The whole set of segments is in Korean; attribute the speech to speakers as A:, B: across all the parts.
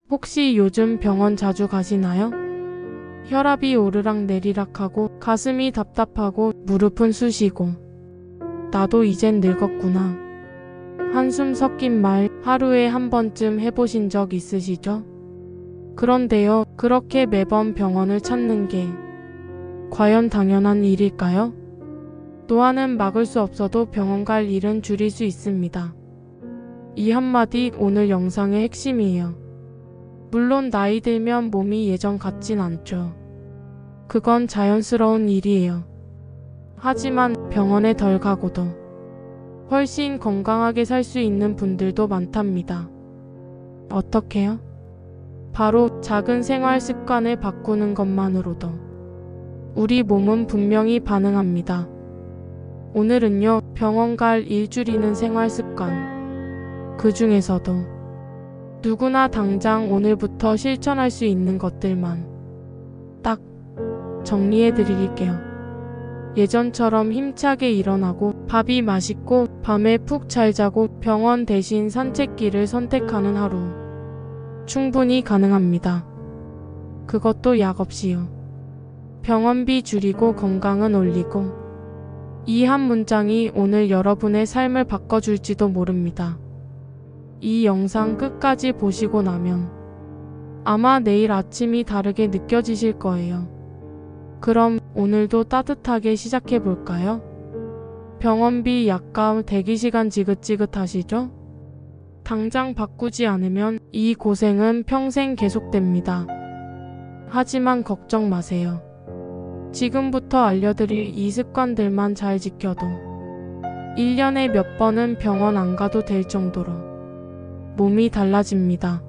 A: 혹시 요즘 병원 자주 가시나요? 혈압이 오르락 내리락하고 가슴이 답답하고 무릎은 쑤시고 나도 이젠 늙었구나. 한숨 섞인 말 하루에 한 번쯤 해보신 적 있으시죠? 그런데요, 그렇게 매번 병원을 찾는 게 과연 당연한 일일까요? 노화는 막을 수 없어도 병원 갈 일은 줄일 수 있습니다. 이 한마디 오늘 영상의 핵심이에요. 물론 나이 들면 몸이 예전 같진 않죠. 그건 자연스러운 일이에요. 하지만 병원에 덜 가고도 훨씬 건강하게 살 수 있는 분들도 많답니다. 어떻게요? 바로 작은 생활 습관을 바꾸는 것만으로도 우리 몸은 분명히 반응합니다. 오늘은요, 병원 갈 일 줄이는 생활 습관. 그 중에서도 누구나 당장 오늘부터 실천할 수 있는 것들만 딱 정리해 드릴게요. 예전처럼 힘차게 일어나고 밥이 맛있고 밤에 푹 잘 자고 병원 대신 산책길을 선택하는 하루. 충분히 가능합니다. 그것도 약 없이요. 병원비 줄이고 건강은 올리고. 이 한 문장이 오늘 여러분의 삶을 바꿔줄지도 모릅니다. 이 영상 끝까지 보시고 나면 아마 내일 아침이 다르게 느껴지실 거예요. 그럼 오늘도 따뜻하게 시작해 볼까요? 병원비 약감 대기시간 지긋지긋하시죠? 당장 바꾸지 않으면 이 고생은 평생 계속됩니다. 하지만 걱정 마세요. 지금부터 알려드릴 이 습관들만 잘 지켜도 1년에 몇 번은 병원 안 가도 될 정도로 몸이 달라집니다.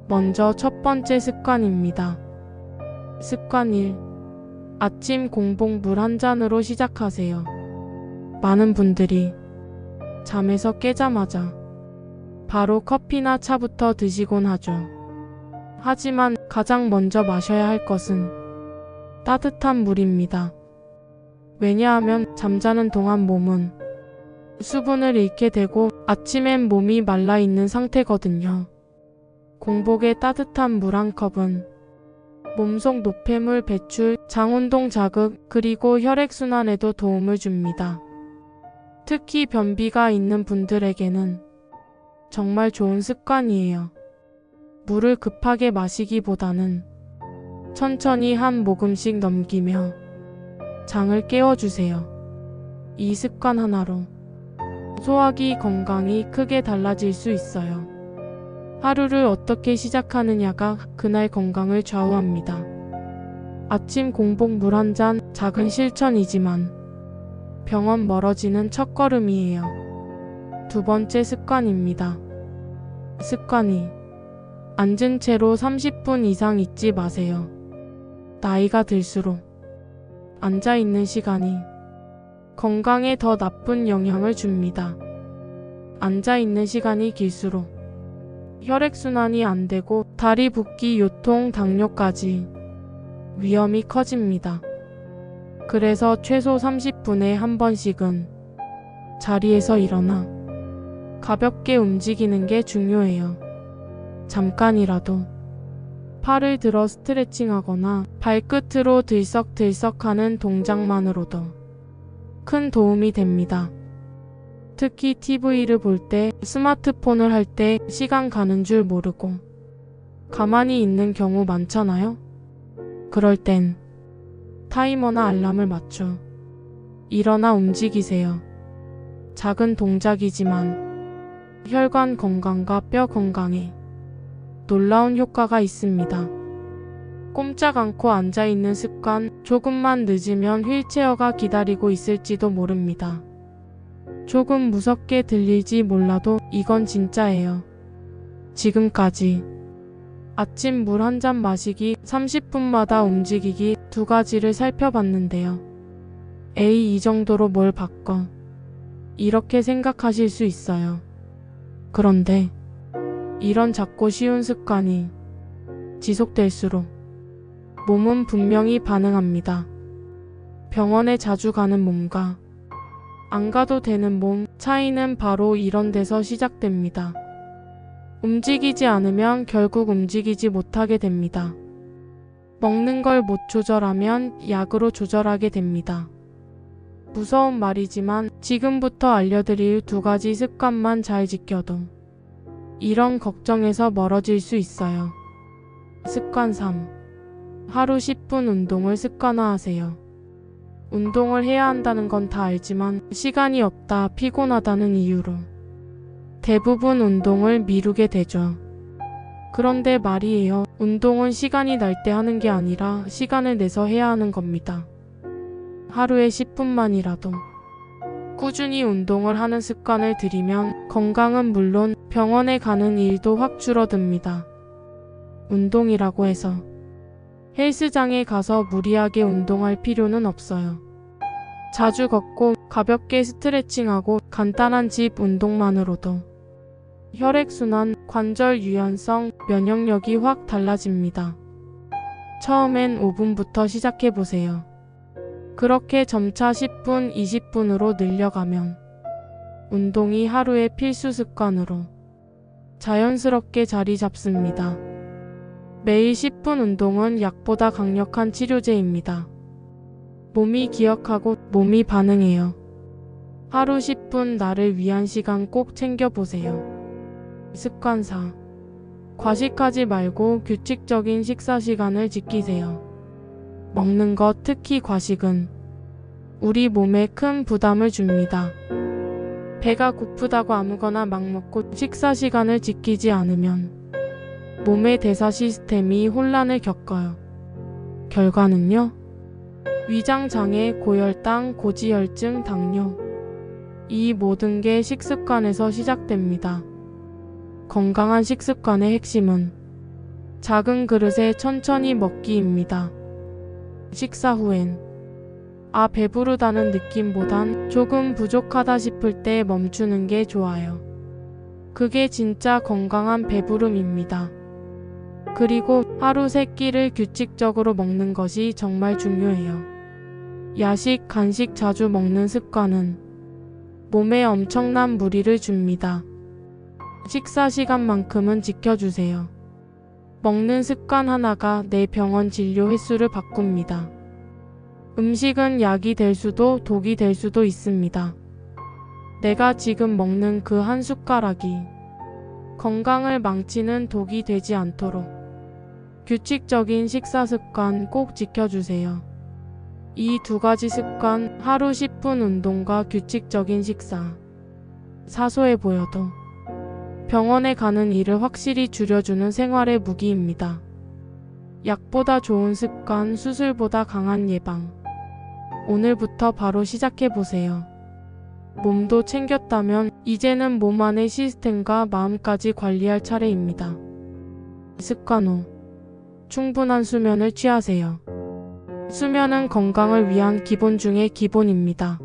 A: 먼저 첫 번째 습관입니다. 습관 1. 아침 공복 물 한 잔으로 시작하세요. 많은 분들이 잠에서 깨자마자 바로 커피나 차부터 드시곤 하죠. 하지만 가장 먼저 마셔야 할 것은 따뜻한 물입니다. 왜냐하면 잠자는 동안 몸은 수분을 잃게 되고 아침엔 몸이 말라있는 상태거든요. 공복에 따뜻한 물 한 컵은 몸속 노폐물 배출, 장운동 자극, 그리고 혈액순환에도 도움을 줍니다. 특히 변비가 있는 분들에게는 정말 좋은 습관이에요. 물을 급하게 마시기보다는 천천히 한 모금씩 넘기며 장을 깨워주세요. 이 습관 하나로 소화기 건강이 크게 달라질 수 있어요. 하루를 어떻게 시작하느냐가 그날 건강을 좌우합니다. 아침 공복 물 한 잔, 작은 실천이지만 병원 멀어지는 첫걸음이에요. 두 번째 습관입니다. 습관 2. 앉은 채로 30분 이상 있지 마세요. 나이가 들수록 앉아있는 시간이 건강에 더 나쁜 영향을 줍니다. 앉아있는 시간이 길수록 혈액순환이 안 되고 다리 붓기, 요통, 당뇨까지 위험이 커집니다. 그래서 최소 30분에 한 번씩은 자리에서 일어나 가볍게 움직이는 게 중요해요. 잠깐이라도 팔을 들어 스트레칭하거나 발끝으로 들썩들썩하는 동작만으로도 큰 도움이 됩니다. 특히 TV를 볼 때, 스마트폰을 할 때 시간 가는 줄 모르고 가만히 있는 경우 많잖아요? 그럴 땐 타이머나 알람을 맞춰 일어나 움직이세요. 작은 동작이지만 혈관 건강과 뼈 건강에 놀라운 효과가 있습니다. 꼼짝 않고 앉아있는 습관, 조금만 늦으면 휠체어가 기다리고 있을지도 모릅니다. 조금 무섭게 들릴지 몰라도 이건 진짜예요. 지금까지 아침 물 한 잔 마시기, 30분마다 움직이기 두 가지를 살펴봤는데요. 에이, 이 정도로 뭘 바꿔? 이렇게 생각하실 수 있어요. 그런데 이런 작고 쉬운 습관이 지속될수록 몸은 분명히 반응합니다. 병원에 자주 가는 몸과 안 가도 되는 몸 차이는 바로 이런 데서 시작됩니다. 움직이지 않으면 결국 움직이지 못하게 됩니다. 먹는 걸 못 조절하면 약으로 조절하게 됩니다. 무서운 말이지만 지금부터 알려드릴 2가지 습관만 잘 지켜도 이런 걱정에서 멀어질 수 있어요. 습관 3. 하루 10분 운동을 습관화하세요. 운동을 해야 한다는 건 다 알지만 시간이 없다, 피곤하다는 이유로 대부분 운동을 미루게 되죠. 그런데 말이에요. 운동은 시간이 날 때 하는 게 아니라 시간을 내서 해야 하는 겁니다. 하루에 10분만이라도 꾸준히 운동을 하는 습관을 들이면 건강은 물론 병원에 가는 일도 확 줄어듭니다. 운동이라고 해서 헬스장에 가서 무리하게 운동할 필요는 없어요. 자주 걷고 가볍게 스트레칭하고 간단한 집 운동만으로도 혈액순환, 관절 유연성, 면역력이 확 달라집니다. 처음엔 5분부터 시작해보세요. 그렇게 점차 10분, 20분으로 늘려가면 운동이 하루의 필수 습관으로 자연스럽게 자리 잡습니다. 매일 10분 운동은 약보다 강력한 치료제입니다. 몸이 기억하고 몸이 반응해요. 하루 10분 나를 위한 시간 꼭 챙겨보세요. 습관 4. 과식하지 말고 규칙적인 식사 시간을 지키세요. 먹는 것, 특히 과식은 우리 몸에 큰 부담을 줍니다. 배가 고프다고 아무거나 막 먹고 식사 시간을 지키지 않으면 몸의 대사 시스템이 혼란을 겪어요. 결과는요? 위장장애, 고혈당, 고지혈증, 당뇨. 이 모든 게 식습관에서 시작됩니다. 건강한 식습관의 핵심은 작은 그릇에 천천히 먹기입니다. 식사 후엔 배부르다는 느낌보단 조금 부족하다 싶을 때 멈추는 게 좋아요. 그게 진짜 건강한 배부름입니다. 그리고 하루 3끼를 규칙적으로 먹는 것이 정말 중요해요. 야식, 간식 자주 먹는 습관은 몸에 엄청난 무리를 줍니다. 식사 시간만큼은 지켜주세요. 먹는 습관 하나가 내 병원 진료 횟수를 바꿉니다. 음식은 약이 될 수도 독이 될 수도 있습니다. 내가 지금 먹는 그 한 숟가락이 건강을 망치는 독이 되지 않도록 규칙적인 식사 습관 꼭 지켜주세요. 이 2가지 습관, 하루 10분 운동과 규칙적인 식사. 사소해 보여도 병원에 가는 일을 확실히 줄여주는 생활의 무기입니다. 약보다 좋은 습관, 수술보다 강한 예방. 오늘부터 바로 시작해보세요. 몸도 챙겼다면 이제는 몸 안의 시스템과 마음까지 관리할 차례입니다. 습관 5. 충분한 수면을 취하세요. 수면은 건강을 위한 기본 중의 기본입니다.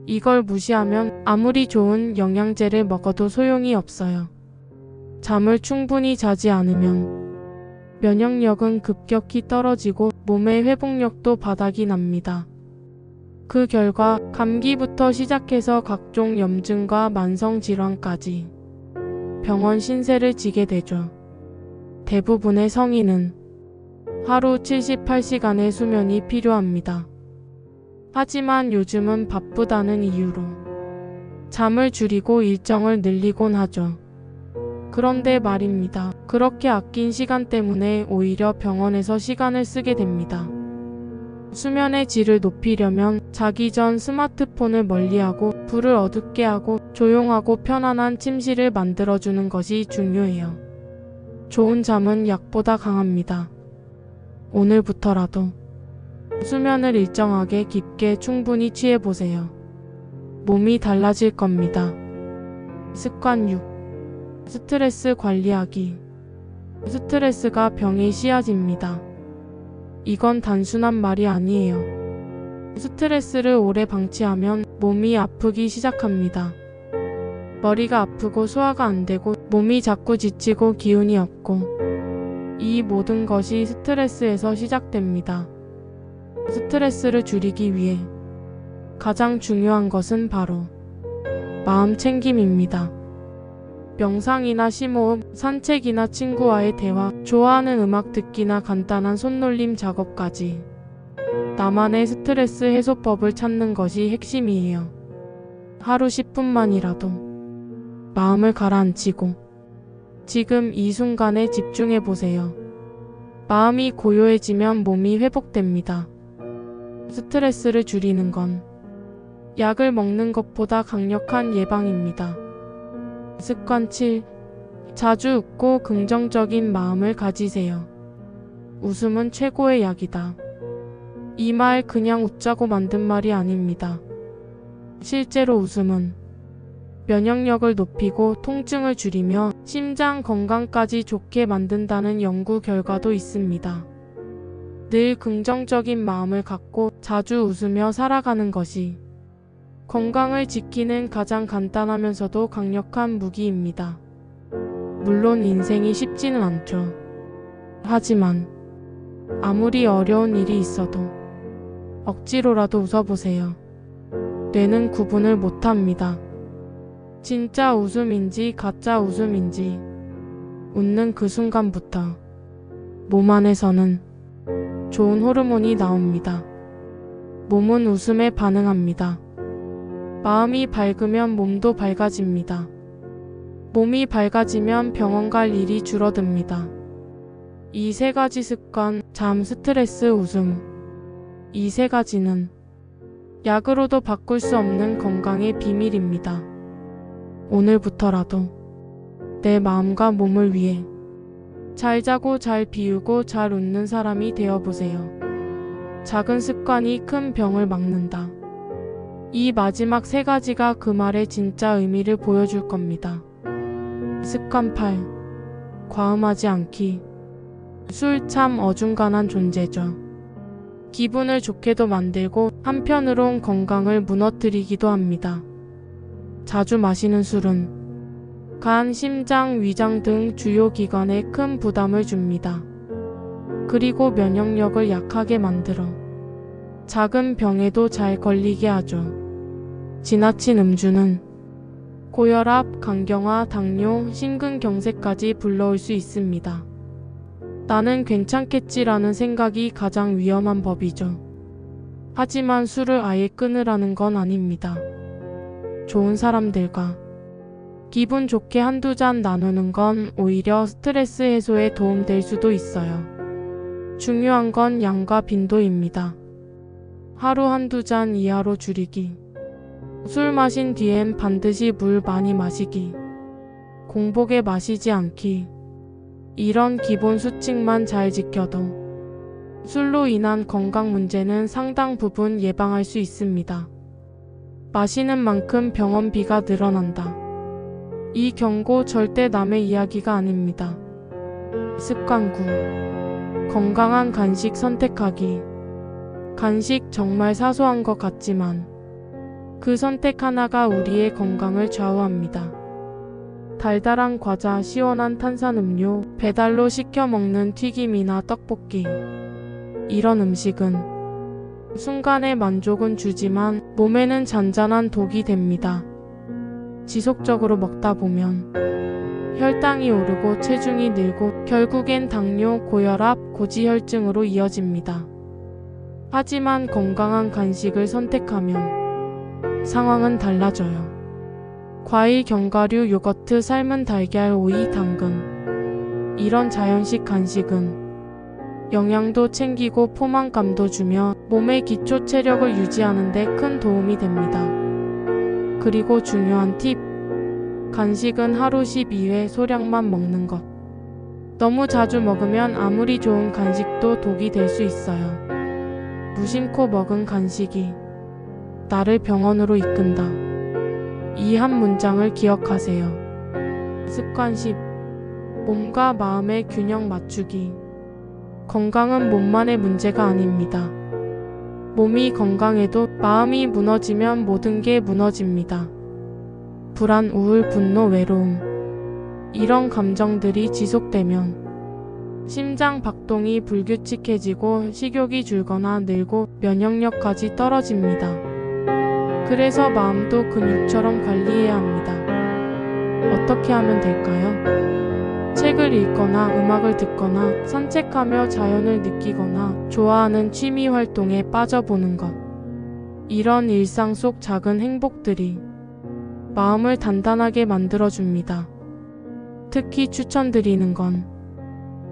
A: 이걸 무시하면 아무리 좋은 영양제를 먹어도 소용이 없어요. 잠을 충분히 자지 않으면 면역력은 급격히 떨어지고 몸의 회복력도 바닥이 납니다. 그 결과 감기부터 시작해서 각종 염증과 만성질환까지 병원 신세를 지게 되죠. 대부분의 성인은 하루 78시간의 수면이 필요합니다. 하지만 요즘은 바쁘다는 이유로 잠을 줄이고 일정을 늘리곤 하죠. 그런데 말입니다. 그렇게 아낀 시간 때문에 오히려 병원에서 시간을 쓰게 됩니다. 수면의 질을 높이려면 자기 전 스마트폰을 멀리하고 불을 어둡게 하고 조용하고 편안한 침실을 만들어주는 것이 중요해요. 좋은 잠은 약보다 강합니다. 오늘부터라도 수면을 일정하게 깊게 충분히 취해보세요. 몸이 달라질 겁니다. 습관 6. 스트레스 관리하기. 스트레스가 병의 씨앗입니다. 이건 단순한 말이 아니에요. 스트레스를 오래 방치하면 몸이 아프기 시작합니다. 머리가 아프고 소화가 안 되고 몸이 자꾸 지치고 기운이 없고 이 모든 것이 스트레스에서 시작됩니다. 스트레스를 줄이기 위해 가장 중요한 것은 바로 마음 챙김입니다. 명상이나 심호흡, 산책이나 친구와의 대화, 좋아하는 음악 듣기나 간단한 손놀림 작업까지 나만의 스트레스 해소법을 찾는 것이 핵심이에요. 하루 10분만이라도 마음을 가라앉히고 지금 이 순간에 집중해 보세요. 마음이 고요해지면 몸이 회복됩니다. 스트레스를 줄이는 건 약을 먹는 것보다 강력한 예방입니다. 습관 7. 자주 웃고 긍정적인 마음을 가지세요. 웃음은 최고의 약이다. 이 말 그냥 웃자고 만든 말이 아닙니다. 실제로 웃음은 면역력을 높이고 통증을 줄이며 심장 건강까지 좋게 만든다는 연구 결과도 있습니다. 늘 긍정적인 마음을 갖고 자주 웃으며 살아가는 것이 건강을 지키는 가장 간단하면서도 강력한 무기입니다. 물론 인생이 쉽지는 않죠. 하지만 아무리 어려운 일이 있어도 억지로라도 웃어보세요. 뇌는 구분을 못합니다. 진짜 웃음인지 가짜 웃음인지 웃는 그 순간부터 몸 안에서는 좋은 호르몬이 나옵니다. 몸은 웃음에 반응합니다. 마음이 밝으면 몸도 밝아집니다. 몸이 밝아지면 병원 갈 일이 줄어듭니다. 이 세 가지 습관, 잠, 스트레스, 웃음. 이 세 가지는 약으로도 바꿀 수 없는 건강의 비밀입니다. 오늘부터라도 내 마음과 몸을 위해 잘 자고 잘 비우고 잘 웃는 사람이 되어보세요. 작은 습관이 큰 병을 막는다. 이 마지막 세 가지가 그 말의 진짜 의미를 보여줄 겁니다. 습관 8. 과음하지 않기. 술 참 어중간한 존재죠. 기분을 좋게도 만들고 한편으론 건강을 무너뜨리기도 합니다. 자주 마시는 술은 간, 심장, 위장 등 주요 기관에 큰 부담을 줍니다. 그리고 면역력을 약하게 만들어 작은 병에도 잘 걸리게 하죠. 지나친 음주는 고혈압, 간경화, 당뇨, 심근경색까지 불러올 수 있습니다. 나는 괜찮겠지라는 생각이 가장 위험한 법이죠. 하지만 술을 아예 끊으라는 건 아닙니다. 좋은 사람들과 기분 좋게 한두 잔 나누는 건 오히려 스트레스 해소에 도움될 수도 있어요. 중요한 건 양과 빈도입니다. 하루 한두 잔 이하로 줄이기. 술 마신 뒤엔 반드시 물 많이 마시기. 공복에 마시지 않기. 이런 기본 수칙만 잘 지켜도 술로 인한 건강 문제는 상당 부분 예방할 수 있습니다. 마시는 만큼 병원비가 늘어난다. 이 경고 절대 남의 이야기가 아닙니다. 습관 9. 건강한 간식 선택하기. 간식 정말 사소한 것 같지만 그 선택 하나가 우리의 건강을 좌우합니다. 달달한 과자, 시원한 탄산음료, 배달로 시켜 먹는 튀김이나 떡볶이. 이런 음식은 순간의 만족은 주지만 몸에는 잔잔한 독이 됩니다. 지속적으로 먹다 보면 혈당이 오르고 체중이 늘고 결국엔 당뇨, 고혈압, 고지혈증으로 이어집니다. 하지만 건강한 간식을 선택하면 상황은 달라져요. 과일, 견과류, 요거트, 삶은 달걀, 오이, 당근. 이런 자연식 간식은 영양도 챙기고 포만감도 주며 몸의 기초 체력을 유지하는 데 큰 도움이 됩니다. 그리고 중요한 팁. 간식은 하루 12회 소량만 먹는 것. 너무 자주 먹으면 아무리 좋은 간식도 독이 될 수 있어요. 무심코 먹은 간식이 나를 병원으로 이끈다. 이 한 문장을 기억하세요. 습관 10. 몸과 마음의 균형 맞추기. 건강은 몸만의 문제가 아닙니다. 몸이 건강해도 마음이 무너지면 모든 게 무너집니다. 불안, 우울, 분노, 외로움. 이런 감정들이 지속되면 심장 박동이 불규칙해지고 식욕이 줄거나 늘고 면역력까지 떨어집니다. 그래서 마음도 근육처럼 관리해야 합니다. 어떻게 하면 될까요? 책을 읽거나 음악을 듣거나 산책하며 자연을 느끼거나 좋아하는 취미 활동에 빠져보는 것. 이런 일상 속 작은 행복들이 마음을 단단하게 만들어줍니다. 특히 추천드리는 건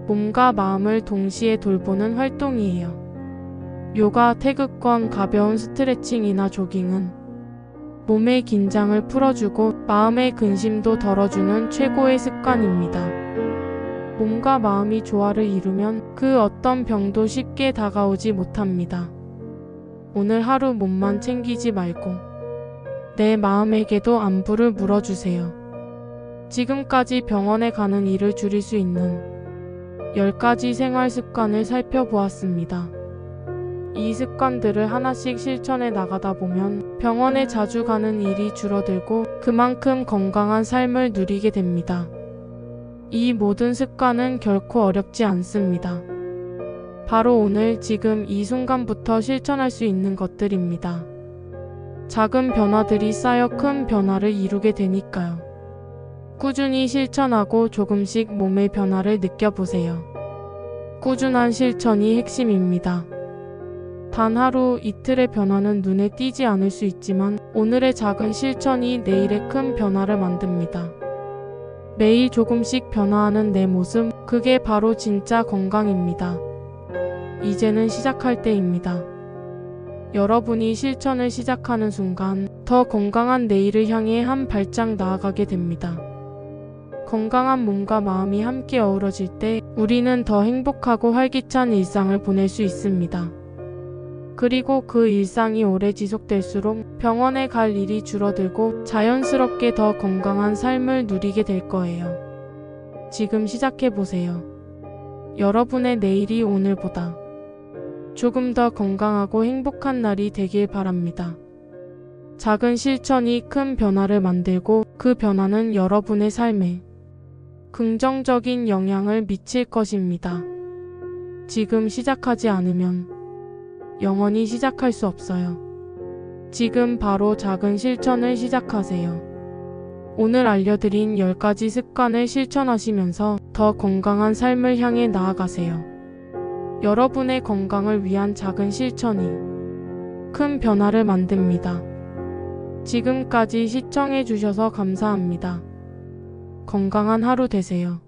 A: 몸과 마음을 동시에 돌보는 활동이에요. 요가, 태극권, 가벼운 스트레칭이나 조깅은 몸의 긴장을 풀어주고 마음의 근심도 덜어주는 최고의 습관입니다. 몸과 마음이 조화를 이루면 그 어떤 병도 쉽게 다가오지 못합니다. 오늘 하루 몸만 챙기지 말고 내 마음에게도 안부를 물어주세요. 지금까지 병원에 가는 일을 줄일 수 있는 10가지 생활 습관을 살펴보았습니다. 이 습관들을 하나씩 실천해 나가다 보면 병원에 자주 가는 일이 줄어들고 그만큼 건강한 삶을 누리게 됩니다. 이 모든 습관은 결코 어렵지 않습니다. 바로 오늘 지금 이 순간부터 실천할 수 있는 것들입니다. 작은 변화들이 쌓여 큰 변화를 이루게 되니까요. 꾸준히 실천하고 조금씩 몸의 변화를 느껴보세요. 꾸준한 실천이 핵심입니다. 단 하루 이틀의 변화는 눈에 띄지 않을 수 있지만 오늘의 작은 실천이 내일의 큰 변화를 만듭니다. 매일 조금씩 변화하는 내 모습, 그게 바로 진짜 건강입니다. 이제는 시작할 때입니다. 여러분이 실천을 시작하는 순간 더 건강한 내일을 향해 한 발짝 나아가게 됩니다. 건강한 몸과 마음이 함께 어우러질 때 우리는 더 행복하고 활기찬 일상을 보낼 수 있습니다. 그리고 그 일상이 오래 지속될수록 병원에 갈 일이 줄어들고 자연스럽게 더 건강한 삶을 누리게 될 거예요. 지금 시작해보세요. 여러분의 내일이 오늘보다 조금 더 건강하고 행복한 날이 되길 바랍니다. 작은 실천이 큰 변화를 만들고 그 변화는 여러분의 삶에 긍정적인 영향을 미칠 것입니다. 지금 시작하지 않으면 영원히 시작할 수 없어요. 지금 바로 작은 실천을 시작하세요. 오늘 알려드린 10가지 습관을 실천하시면서 더 건강한 삶을 향해 나아가세요. 여러분의 건강을 위한 작은 실천이 큰 변화를 만듭니다. 지금까지 시청해주셔서 감사합니다. 건강한 하루 되세요.